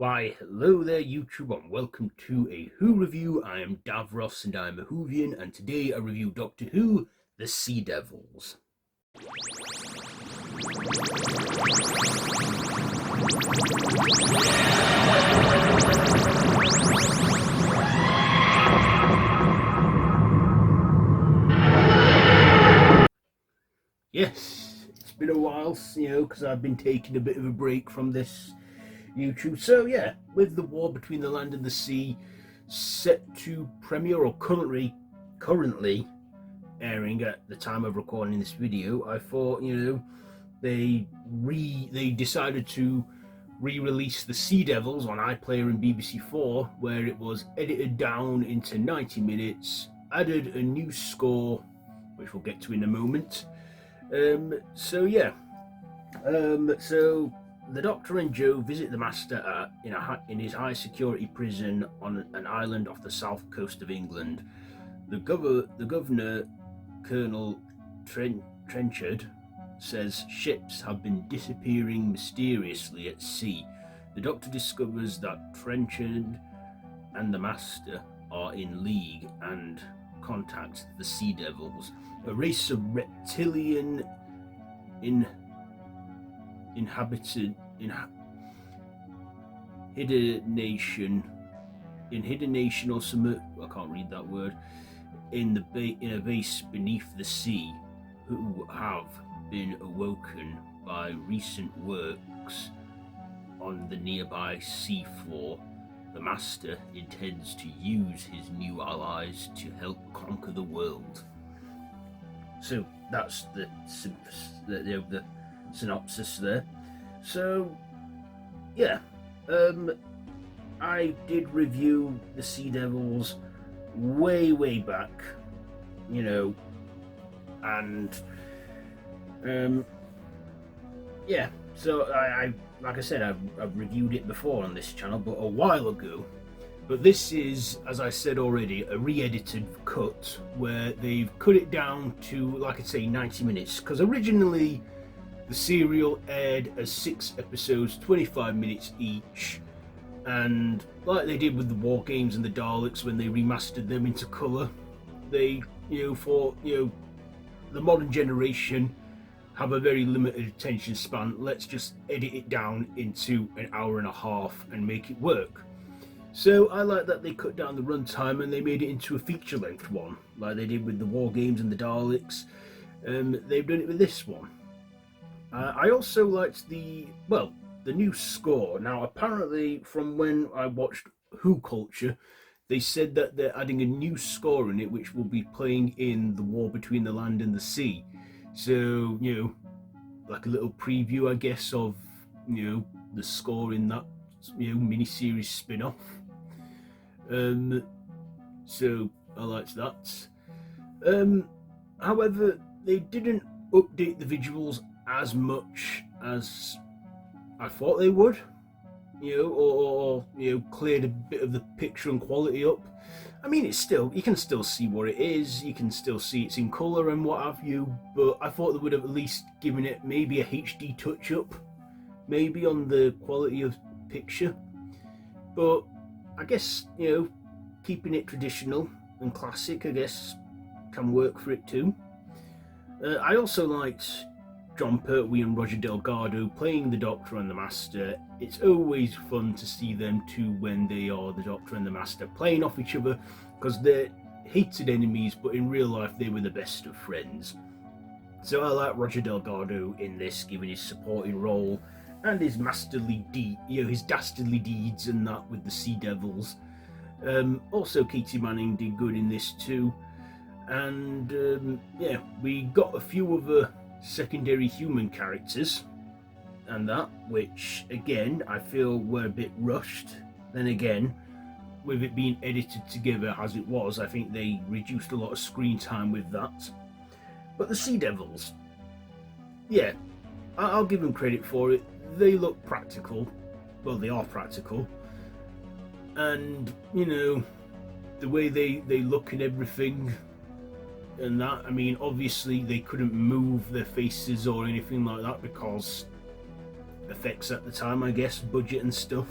Why, hello there YouTube and welcome to a Who review. I am Davros and I'm a Whovian, and today I review Doctor Who, The Sea Devils. Yes, it's been a while, because I've been taking a bit of a break from this YouTube. So yeah, with the war between the land and the sea set to premiere, or currently airing at the time of recording this video, I thought, they decided to re-release The Sea Devils on iPlayer and BBC4, where it was edited down into 90 minutes, added a new score, which we'll get to in a moment. So the Doctor and Jo visit the Master in his high security prison on an island off the south coast of England. The governor, Colonel Trenchard, says ships have been disappearing mysteriously at sea. The Doctor discovers that Trenchard and the Master are in league and contacts the Sea Devils, a race of reptilian inhabited hidden nation or some, I can't read that word, in a base beneath the sea, who have been awoken by recent works on the nearby seafloor. The Master intends to use his new allies to help conquer the world. So that's the synopsis there. So yeah, I did review The Sea Devils way back, and yeah, so I like I said, I've reviewed it before on this channel, but a while ago. But this is, as I said already, a re-edited cut where they've cut it down to, like I say, 90 minutes, because originally the serial aired as 6 episodes, 25 minutes each, and like they did with the War Games and the Daleks when they remastered them into colour, they, for the modern generation have a very limited attention span, let's just edit it down into an hour and a half and make it work. So I like that they cut down the runtime and they made it into a feature-length one, like they did with the War Games and the Daleks. They've done it with this one. I also liked the new score. Now, apparently, from when I watched Who Culture, they said that they're adding a new score in it, which will be playing in the war between the land and the sea. So, like a little preview, I guess, of, the score in that, mini-series spin-off. So I liked that. However, they didn't update the visuals as much as I thought they would, or cleared a bit of the picture and quality up. I mean, it's still, you can still see what it is, you can still see it's in colour and what have you, but I thought they would have at least given it maybe a HD touch-up, maybe on the quality of picture. But I guess, keeping it traditional and classic, I guess, can work for it too. I also liked Jon Pertwee and Roger Delgado playing the Doctor and the Master. It's always fun to see them two when they are the Doctor and the Master playing off each other, because they're hated enemies, but in real life they were the best of friends. So I like Roger Delgado in this, given his supporting role and his masterly his dastardly deeds and that with the Sea Devils. Also, Katy Manning did good in this too, and yeah, we got a few other secondary human characters and that, which again I feel were a bit rushed. Then again, with it being edited together as it was, I think they reduced a lot of screen time with that. But the Sea Devils, yeah, I'll give them credit for it. They look practical. Well, they are practical. And, the way they look and everything and that, I mean, obviously they couldn't move their faces or anything like that because effects at the time, I guess, budget and stuff.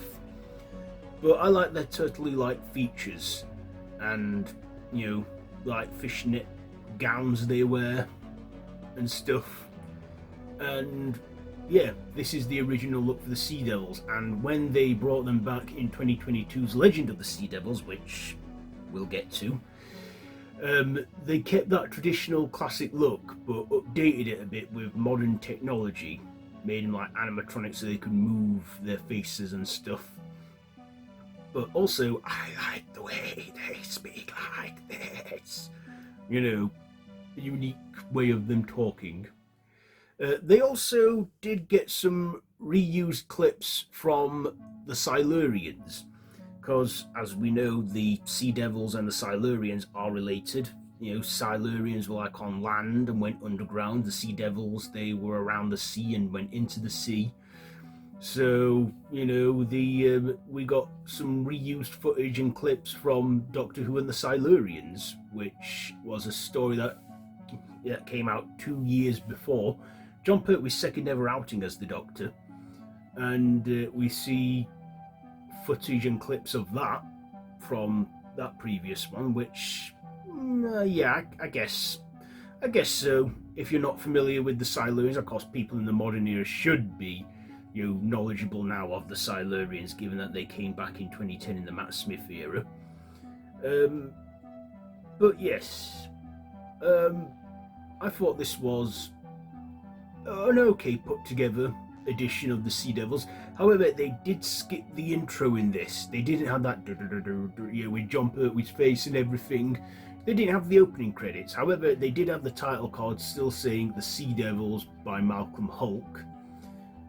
But I like their turtley-like features, and like fishnet gowns they wear and stuff. And yeah, this is the original look for the Sea Devils, and when they brought them back in 2022's Legend of the Sea Devils, which we'll get to, they kept that traditional classic look but updated it a bit with modern technology, made them like animatronics so they could move their faces and stuff. But also, I like the way they speak like this. Unique way of them talking. They also did get some reused clips from the Silurians, because as we know, the Sea Devils and the Silurians are related. Silurians were like on land and went underground. The Sea Devils, they were around the sea and went into the sea. So, we got some reused footage and clips from Doctor Who and the Silurians, which was a story that came out 2 years before Jon Pertwee's second ever outing as the Doctor. And we see footage and clips of that from that previous one, which, I guess so. If you're not familiar with the Silurians, of course, people in the modern era should be knowledgeable now of the Silurians, given that they came back in 2010 in the Matt Smith era. But yes, I thought this was an okay put together edition of the Sea Devils. However, they did skip the intro in this. They didn't have that with Jon Pertwee's face and everything. They didn't have the opening credits. However, they did have the title card still saying The Sea Devils by Malcolm Hulke.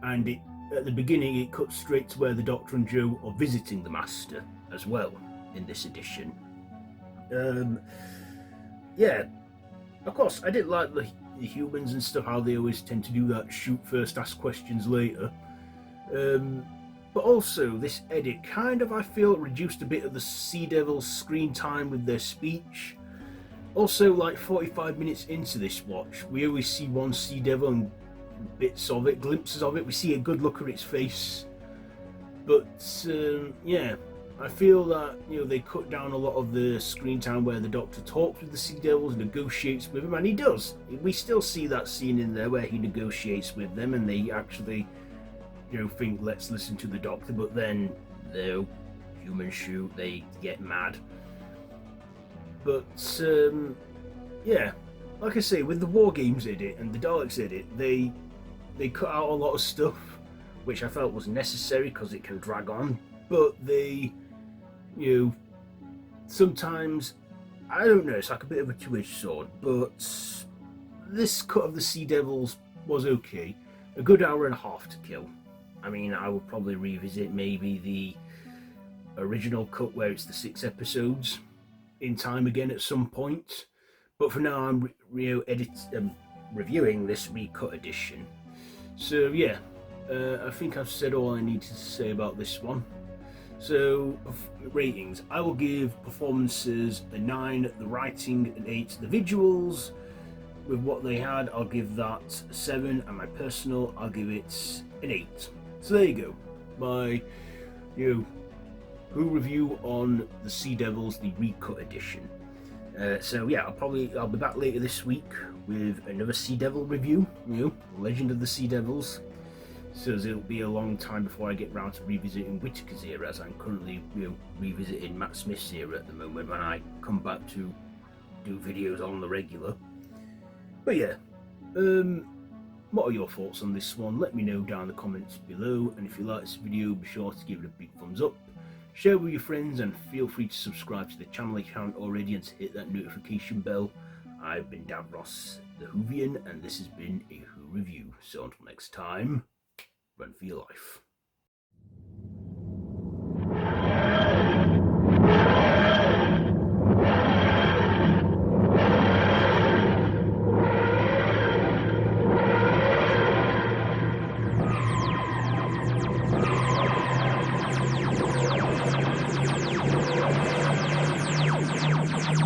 And at the beginning, it cuts straight to where the Doctor and Jo are visiting the Master as well in this edition. Of course, I did like the humans and stuff, how they always tend to do that shoot first, ask questions later. But also, this edit I feel reduced a bit of the Sea Devils' screen time with their speech. Also, like 45 minutes into this watch, we always see one Sea Devil and bits of it, glimpses of it. We see a good look at its face. But, I feel that, they cut down a lot of the screen time where the Doctor talks with the Sea Devils, negotiates with them, and he does. We still see that scene in there where he negotiates with them, and they actually, think, let's listen to the Doctor, but then, humans shoot, they get mad. But, like I say, with the War Games edit and the Daleks edit, they cut out a lot of stuff, which I felt was necessary because it can drag on, but they, sometimes, I don't know, it's like a bit of a two-edged sword, but this cut of the Sea Devils was okay. A good hour and a half to kill. I mean, I would probably revisit maybe the original cut where it's the 6 episodes in time again at some point. But for now, I'm reviewing this recut edition. So yeah, I think I've said all I need to say about this one. So ratings, I will give performances a 9, the writing an 8, the visuals with what they had, I'll give that a 7, and my personal, I'll give it an 8. So there you go, my Who review on the Sea Devils, the recut edition. So yeah, I'll be back later this week with another Sea Devil review, Legend of the Sea Devils. So it'll be a long time before I get round to revisiting Whittaker's era, as I'm currently revisiting Matt Smith's era at the moment when I come back to do videos on the regular. But yeah, what are your thoughts on this one? Let me know down in the comments below, and if you like this video, be sure to give it a big thumbs up, share with your friends, and feel free to subscribe to the channel if you haven't already and to hit that notification bell. I've been Davros the Whovian, and this has been a Who Review. So until next time, run for your life.